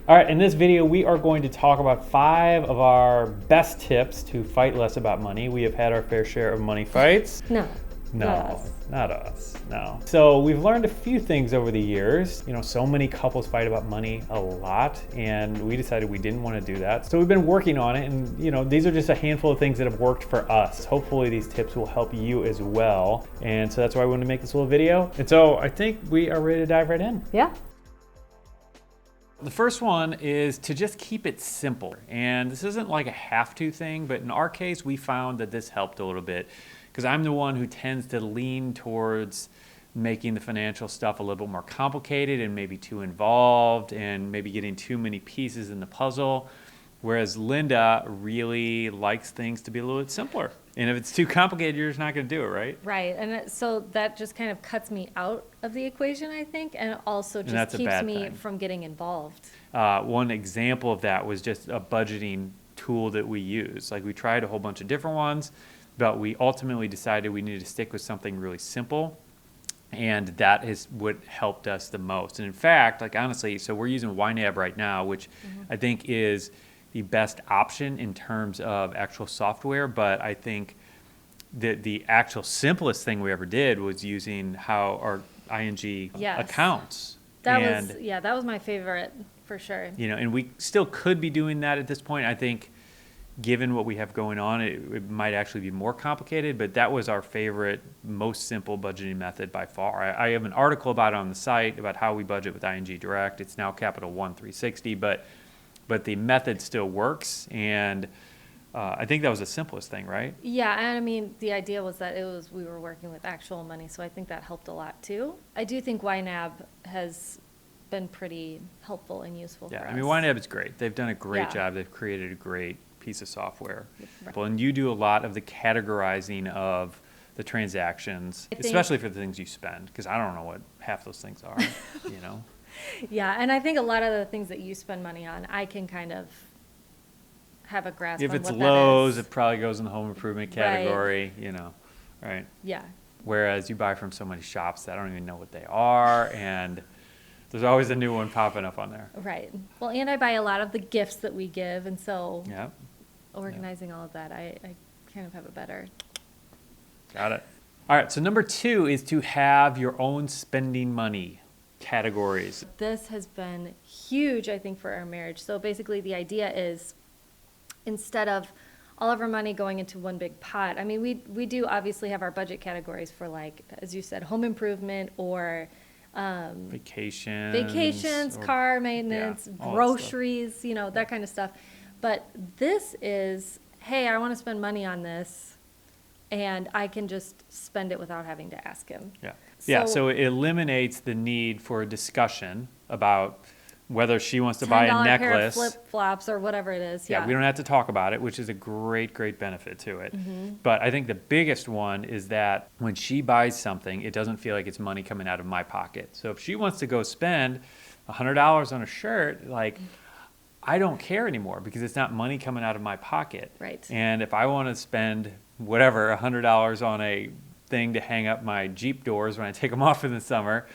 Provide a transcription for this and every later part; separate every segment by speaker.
Speaker 1: All right, in this video, we are going to talk about 5 of our best tips to fight less about money. We have had our fair share of money fights.
Speaker 2: No,
Speaker 1: Not us, no. So we've learned a few things over the years. So many couples fight about money a lot, and we decided we didn't want to do that. So we've been working on it, and these are just a handful of things that have worked for us. Hopefully these tips will help you as well. And so that's why we wanted to make this little video. And so I think we are ready to dive right in.
Speaker 2: Yeah.
Speaker 1: The first one is to just keep it simple. And this isn't like a have-to thing, but in our case, we found that this helped a little bit because I'm the one who tends to lean towards making the financial stuff a little bit more complicated and maybe too involved and maybe getting too many pieces in the puzzle. Whereas Linda really likes things to be a little bit simpler. And if it's too complicated, you're just not going to do it, right?
Speaker 2: Right. And so that just kind of cuts me out of the equation, I think, and also just keeps me from getting involved.
Speaker 1: One example of that was just a budgeting tool that we use. Like, we tried a whole bunch of different ones, but we ultimately decided we needed to stick with something really simple. And that is what helped us the most. And in fact, like, honestly, so we're using YNAB right now, which I think is the best option in terms of actual software, but I think that the actual simplest thing we ever did was using how our ING accounts.
Speaker 2: That was my favorite for sure.
Speaker 1: And we still could be doing that at this point. I think given what we have going on, it might actually be more complicated, but that was our favorite, most simple budgeting method by far. I have an article about it on the site about how we budget with ING Direct. It's now Capital One 360, but the method still works, and I think that was the simplest thing, right?
Speaker 2: Yeah, and I mean, the idea was that we were working with actual money, so I think that helped a lot too. I do think YNAB has been pretty helpful and useful for us.
Speaker 1: Yeah, I mean, YNAB is great. They've done a great job. They've created a great piece of software. Right. And you do a lot of the categorizing of the transactions, especially for the things you spend, because I don't know what half those things are,
Speaker 2: Yeah, and I think a lot of the things that you spend money on, I can kind of have a grasp on what that is.
Speaker 1: If it's Lowe's, it probably goes in the home improvement category, right?
Speaker 2: Yeah.
Speaker 1: Whereas you buy from so many shops that I don't even know what they are, and there's always a new one popping up on there.
Speaker 2: Right. Well, and I buy a lot of the gifts that we give, and so organizing all of that, I kind of have a better.
Speaker 1: Got it. All right, so number 2 is to have your own spending money categories.
Speaker 2: This has been huge, I think, for our marriage. So basically the idea is, instead of all of our money going into one big pot, I mean, we do obviously have our budget categories for, like, as you said, home improvement or vacations, car maintenance, groceries, that kind of stuff. But this is, hey, I want to spend money on this, and I can just spend it without having to ask him.
Speaker 1: So it eliminates the need for a discussion about whether she wants to buy a necklace,
Speaker 2: pair of flip-flops, or whatever it is.
Speaker 1: We don't have to talk about it, which is a great benefit to it. But I think the biggest one is that when she buys something, it doesn't feel like it's money coming out of my pocket. So if she wants to go spend $100 on a shirt, like, I don't care anymore because it's not money coming out of my pocket.
Speaker 2: Right.
Speaker 1: And if I want to spend whatever, $100 on a thing to hang up my Jeep doors when I take them off in the summer,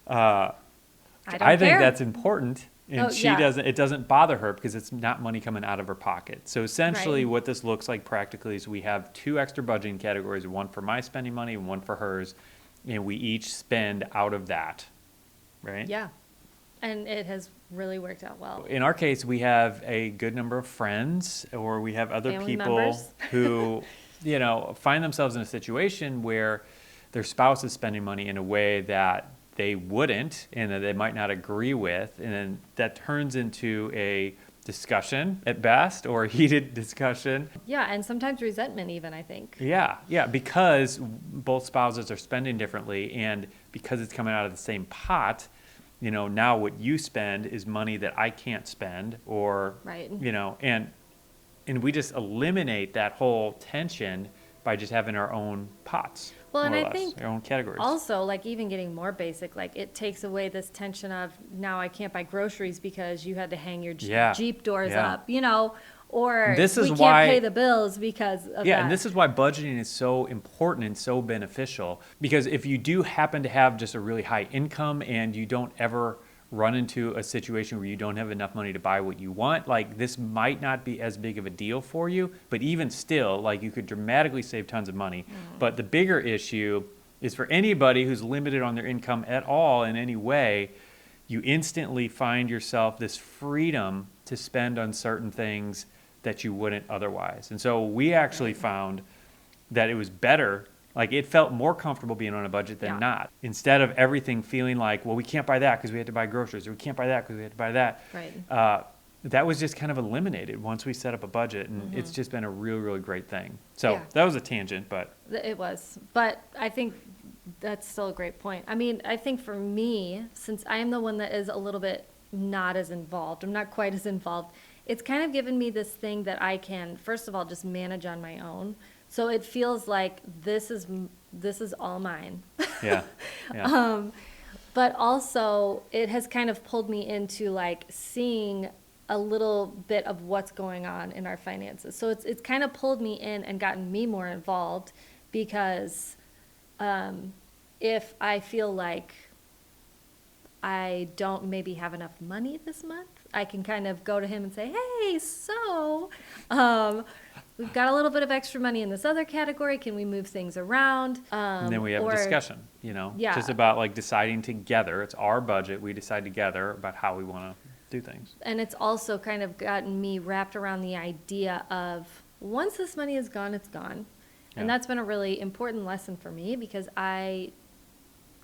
Speaker 1: I think that's important, and it doesn't bother her because it's not money coming out of her pocket. So essentially what this looks like practically is we have 2 extra budgeting categories, one for my spending money and one for hers, and we each spend out of that, right?
Speaker 2: Yeah, and it has really worked out well.
Speaker 1: In our case, we have a good number of friends, or we have other
Speaker 2: family
Speaker 1: people
Speaker 2: members.
Speaker 1: who, find themselves in a situation where their spouse is spending money in a way that they wouldn't, and that they might not agree with, and then that turns into a discussion at best, or a heated discussion.
Speaker 2: Yeah, and sometimes resentment even, I think.
Speaker 1: Yeah, because both spouses are spending differently, and because it's coming out of the same pot, now what you spend is money that I can't spend, or, and we just eliminate that whole tension by just having our own pots.
Speaker 2: Well, and I think
Speaker 1: our own categories.
Speaker 2: Also, like, even getting more basic, like, it takes away this tension of, now I can't buy groceries because you had to hang your Jeep doors up, or we can't pay the bills because of that.
Speaker 1: Yeah, and this is why budgeting is so important and so beneficial, because if you do happen to have just a really high income and you don't ever run into a situation where you don't have enough money to buy what you want, like this might not be as big of a deal for you, but even still, like you could dramatically save tons of money. But the bigger issue is for anybody who's limited on their income at all in any way, you instantly find yourself this freedom to spend on certain things that you wouldn't otherwise. And so we actually found that it was better, like it felt more comfortable being on a budget than not. Instead of everything feeling like, well, we can't buy that because we had to buy groceries, or we can't buy that because we had to buy that.
Speaker 2: Right.
Speaker 1: That was just kind of eliminated once we set up a budget, and it's just been a really, really great thing. So that was a tangent, but.
Speaker 2: It was. But I think that's still a great point. I mean, I think for me, since I am the one that is a little bit not as involved, I'm not quite as involved, it's kind of given me this thing that I can, first of all, just manage on my own. So it feels like this is all mine.
Speaker 1: Yeah. Yeah.
Speaker 2: But also it has kind of pulled me into like seeing a little bit of what's going on in our finances. So it's kind of pulled me in and gotten me more involved because if I feel like I don't maybe have enough money this month, I can kind of go to him and say, hey, so we've got a little bit of extra money in this other category. Can we move things around?
Speaker 1: And then we have a discussion, just about like deciding together. It's our budget. We decide together about how we want to do things.
Speaker 2: And it's also kind of gotten me wrapped around the idea of once this money is gone, it's gone.
Speaker 1: Yeah.
Speaker 2: And that's been a really important lesson for me because I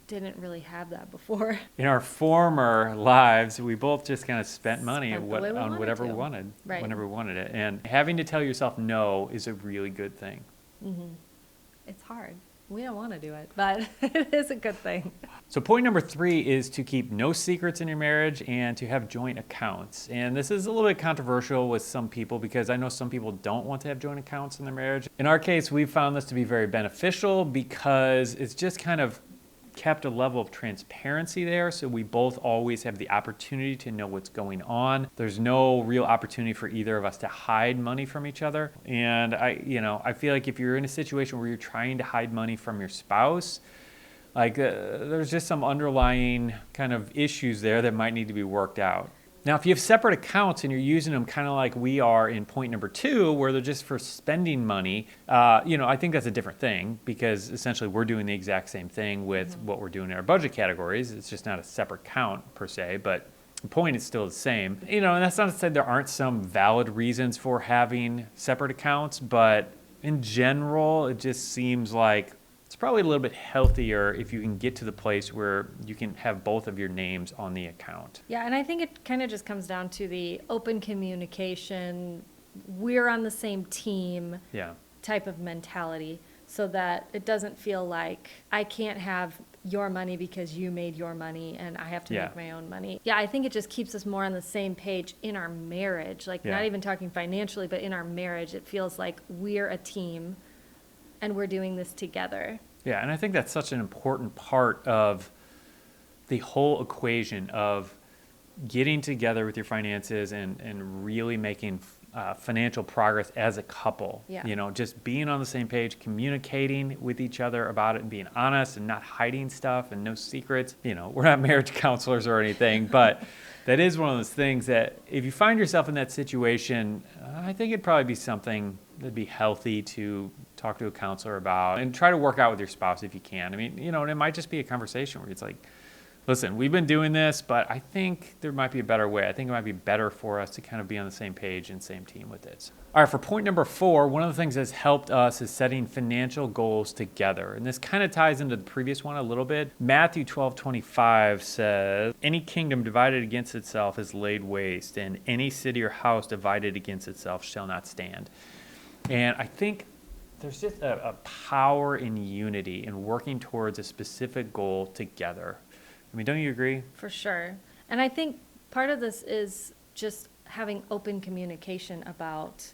Speaker 2: didn't really have that before.
Speaker 1: In our former lives, we both just kind of spent money
Speaker 2: Spent the way we
Speaker 1: on
Speaker 2: wanted
Speaker 1: whatever
Speaker 2: to.
Speaker 1: we wanted,
Speaker 2: Right.
Speaker 1: whenever we wanted it. And having to tell yourself no is a really good thing.
Speaker 2: It's hard. We don't want to do it, but it is a good thing.
Speaker 1: So point number 3 is to keep no secrets in your marriage and to have joint accounts. And this is a little bit controversial with some people because I know some people don't want to have joint accounts in their marriage. In our case, we found this to be very beneficial because it's just kind of kept a level of transparency there, so we both always have the opportunity to know what's going on. There's no real opportunity for either of us to hide money from each other. And I feel like if you're in a situation where you're trying to hide money from your spouse, like there's just some underlying kind of issues there that might need to be worked out. Now, if you have separate accounts and you're using them kind of like we are in point number 2, where they're just for spending money, I think that's a different thing because essentially we're doing the exact same thing with what we're doing in our budget categories. It's just not a separate count per se, but the point is still the same. And that's not to say there aren't some valid reasons for having separate accounts, but in general, it just seems like it's probably a little bit healthier if you can get to the place where you can have both of your names on the account.
Speaker 2: Yeah, and I think it kind of just comes down to the open communication, we're on the same team type of mentality so that it doesn't feel like I can't have your money because you made your money and I have to make my own money. Yeah, I think it just keeps us more on the same page in our marriage, like not even talking financially, but in our marriage, it feels like we're a team and we're doing this together.
Speaker 1: Yeah, and I think that's such an important part of the whole equation of getting together with your finances and really making financial progress as a couple.
Speaker 2: Yeah.
Speaker 1: Just being on the same page, communicating with each other about it and being honest and not hiding stuff and no secrets. We're not marriage counselors or anything, but that is one of those things that if you find yourself in that situation, I think it'd probably be something that'd be healthy to talk to a counselor about and try to work out with your spouse if you can. I mean, and it might just be a conversation where it's like, listen, we've been doing this, but I think there might be a better way. I think it might be better for us to kind of be on the same page and same team with this. All right, for point number 4, one of the things that's helped us is setting financial goals together. And this kind of ties into the previous one a little bit. Matthew 12:25 says, any kingdom divided against itself is laid waste, and any city or house divided against itself shall not stand. And I think there's just a power in unity and working towards a specific goal together. I mean, don't you agree?
Speaker 2: For sure. And I think part of this is just having open communication about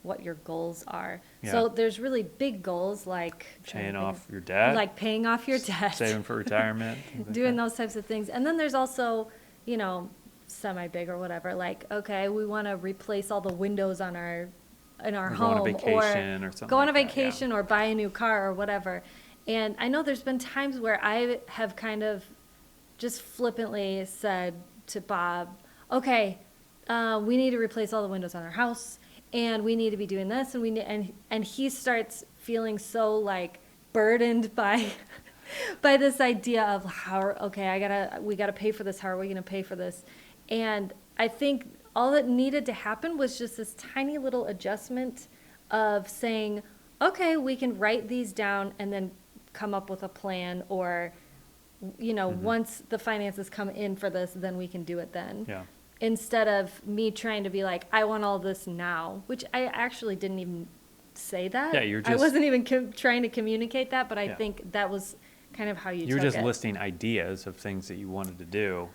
Speaker 2: what your goals are.
Speaker 1: Yeah.
Speaker 2: So there's really big goals like
Speaker 1: paying off your debt,
Speaker 2: like paying off your debt,
Speaker 1: saving for retirement,
Speaker 2: doing those types of things. And then there's also, semi-big or whatever, like, okay, we want to replace all the windows in our home,
Speaker 1: go on a vacation or something
Speaker 2: go on a
Speaker 1: like that,
Speaker 2: vacation or buy a new car or whatever. And I know there's been times where I have kind of just flippantly said to Bob, okay, we need to replace all the windows on our house, and we need to be doing this, and and he starts feeling so like burdened by by this idea of we gotta pay for this. How are we gonna pay for this? And I think all that needed to happen was just this tiny little adjustment of saying, okay, we can write these down and then come up with a plan, or, once the finances come in for this, then we can do it then.
Speaker 1: Yeah.
Speaker 2: Instead of me trying to be like, I want all this now, which I actually didn't even say that.
Speaker 1: Yeah,
Speaker 2: I wasn't even trying to communicate that, but I
Speaker 1: Yeah.
Speaker 2: think that was kind of how you
Speaker 1: You were
Speaker 2: took
Speaker 1: just
Speaker 2: it.
Speaker 1: listing ideas of things that you wanted to do.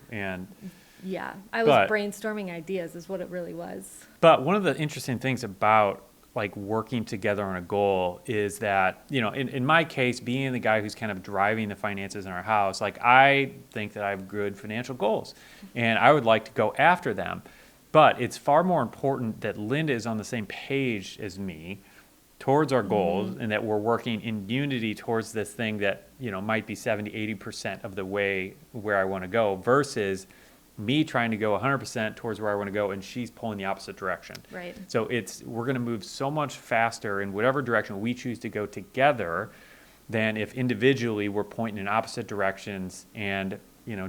Speaker 2: Yeah, I was
Speaker 1: But-
Speaker 2: brainstorming ideas is what it really was.
Speaker 1: But one of the interesting things about like working together on a goal is that, in my case, being the guy who's kind of driving the finances in our house, like I think that I have good financial goals and I would like to go after them. But it's far more important that Linda is on the same page as me towards our goals, and that we're working in unity towards this thing that, might be 70, 80% of the way where I want to go, versus me trying to go 100% towards where I want to go and she's pulling the opposite direction.
Speaker 2: Right.
Speaker 1: So we're going to move so much faster in whatever direction we choose to go together than if individually we're pointing in opposite directions and,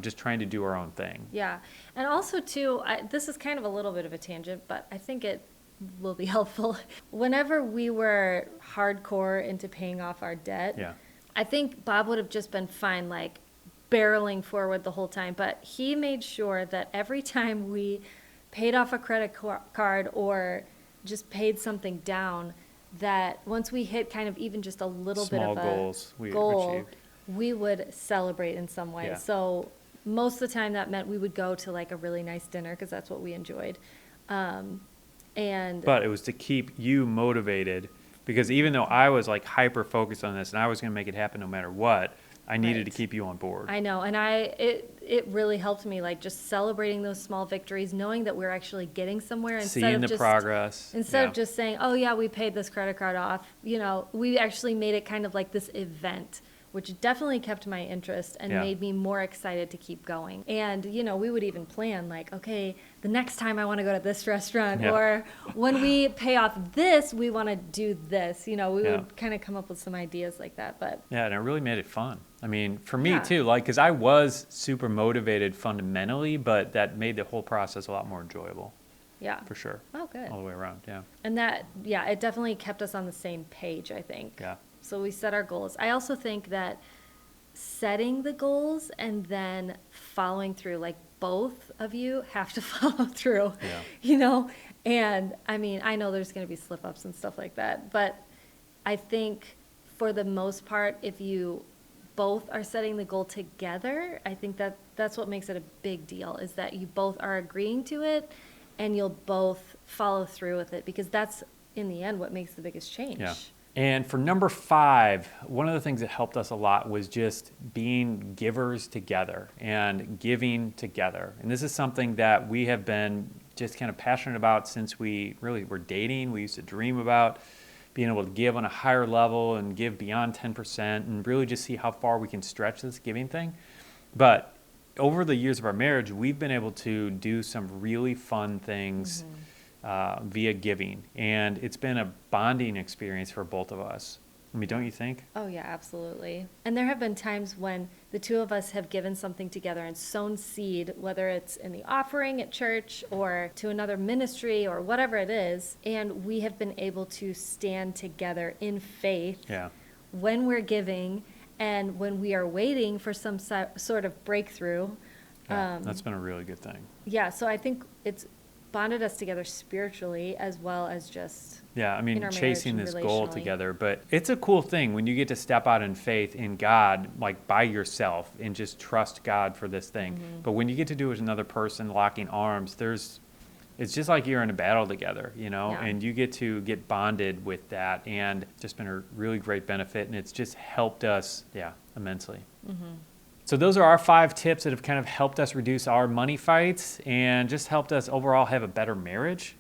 Speaker 1: just trying to do our own thing.
Speaker 2: Yeah. And also, too, this is kind of a little bit of a tangent, but I think it will be helpful. Whenever we were hardcore into paying off our debt,
Speaker 1: Yeah.
Speaker 2: I think Bob would have just been fine, like, barreling forward the whole time. But he made sure that every time we paid off a credit card or just paid something down, that once we hit kind of even just a little
Speaker 1: Small
Speaker 2: bit of a
Speaker 1: goals we
Speaker 2: goal,
Speaker 1: achieved.
Speaker 2: we would celebrate in some way.
Speaker 1: Yeah.
Speaker 2: So most of the time that meant we would go to like a really nice dinner because that's what we enjoyed.
Speaker 1: But it was to keep you motivated, because even though I was like hyper focused on this and I was going to make it happen no matter what, I needed to
Speaker 2: Right.
Speaker 1: keep you on board.
Speaker 2: I know, and it really helped me, like just celebrating those small victories, knowing that we're actually getting somewhere instead
Speaker 1: Seeing
Speaker 2: of
Speaker 1: the
Speaker 2: just
Speaker 1: progress.
Speaker 2: instead
Speaker 1: Yeah.
Speaker 2: of just saying, oh yeah, we paid this credit card off. We actually made it kind of like this event, which definitely kept my interest and
Speaker 1: Yeah.
Speaker 2: made me more excited to keep going. And we would even plan like, okay, the next time I want to go to this restaurant,
Speaker 1: Yeah.
Speaker 2: or when we pay off this, we want to do this. We
Speaker 1: Yeah.
Speaker 2: would kind of come up with some ideas like that. But
Speaker 1: Yeah, and it really made it fun. I mean, for me
Speaker 2: Yeah.
Speaker 1: too, like, because I was super motivated fundamentally, but that made the whole process a lot more enjoyable,
Speaker 2: yeah.
Speaker 1: for sure.
Speaker 2: Oh, good.
Speaker 1: All the way around, yeah.
Speaker 2: And it definitely kept us on the same page, I think.
Speaker 1: Yeah.
Speaker 2: So we set our goals. I also think that setting the goals and then following through, like both of you have to follow through,
Speaker 1: Yeah.
Speaker 2: And I mean, I know there's going to be slip ups and stuff like that, but I think for the most part, if you both are setting the goal together, I think that's what makes it a big deal, is that you both are agreeing to it and you'll both follow through with it, because that's in the end what makes the biggest change.
Speaker 1: Yeah. And for number 5, one of the things that helped us a lot was just being givers together and giving together. And this is something that we have been just kind of passionate about since we really were dating. We used to dream about being able to give on a higher level and give beyond 10% and really just see how far we can stretch this giving thing. But over the years of our marriage, we've been able to do some really fun things via giving. And it's been a bonding experience for both of us. I mean, don't you think?
Speaker 2: Oh, yeah, absolutely. And there have been times when the two of us have given something together and sown seed, whether it's in the offering at church or to another ministry or whatever it is, and we have been able to stand together in faith
Speaker 1: Yeah.
Speaker 2: when we're giving and when we are waiting for some sort of breakthrough.
Speaker 1: Yeah, that's been a really good thing.
Speaker 2: Yeah, so I think it's bonded us together spiritually as well as just
Speaker 1: Yeah, I
Speaker 2: in
Speaker 1: mean,
Speaker 2: our
Speaker 1: chasing
Speaker 2: marriage
Speaker 1: this
Speaker 2: and
Speaker 1: goal
Speaker 2: relationally.
Speaker 1: together. But it's a cool thing when you get to step out in faith in God, like by yourself, and just trust God for this thing.
Speaker 2: Mm-hmm.
Speaker 1: But when you get to do it with another person, locking arms, it's just like you're in a battle together,
Speaker 2: Yeah.
Speaker 1: and you get to get bonded with that, and just been a really great benefit, and it's just helped us, immensely. So those are our 5 tips that have kind of helped us reduce our money fights and just helped us overall have a better marriage.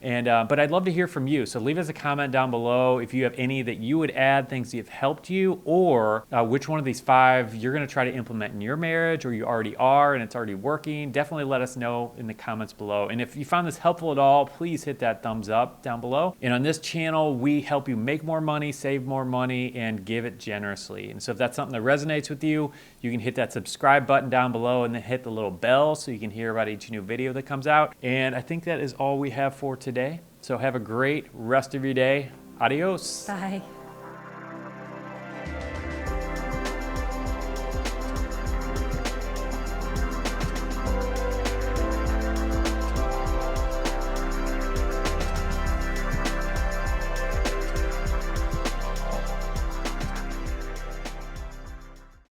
Speaker 1: And but I'd love to hear from you. So leave us a comment down below if you have any that you would add, things that have helped you, or which one of these 5 you're going to try to implement in your marriage, or you already are and it's already working. Definitely let us know in the comments below. And if you found this helpful at all, please hit that thumbs up down below. And on this channel, we help you make more money, save more money, and give it generously. And so if that's something that resonates with you, you can hit that subscribe button down below and then hit the little bell so you can hear about each new video that comes out. And I think that is all we have for today. So have a great rest of your day. Adios.
Speaker 2: Bye.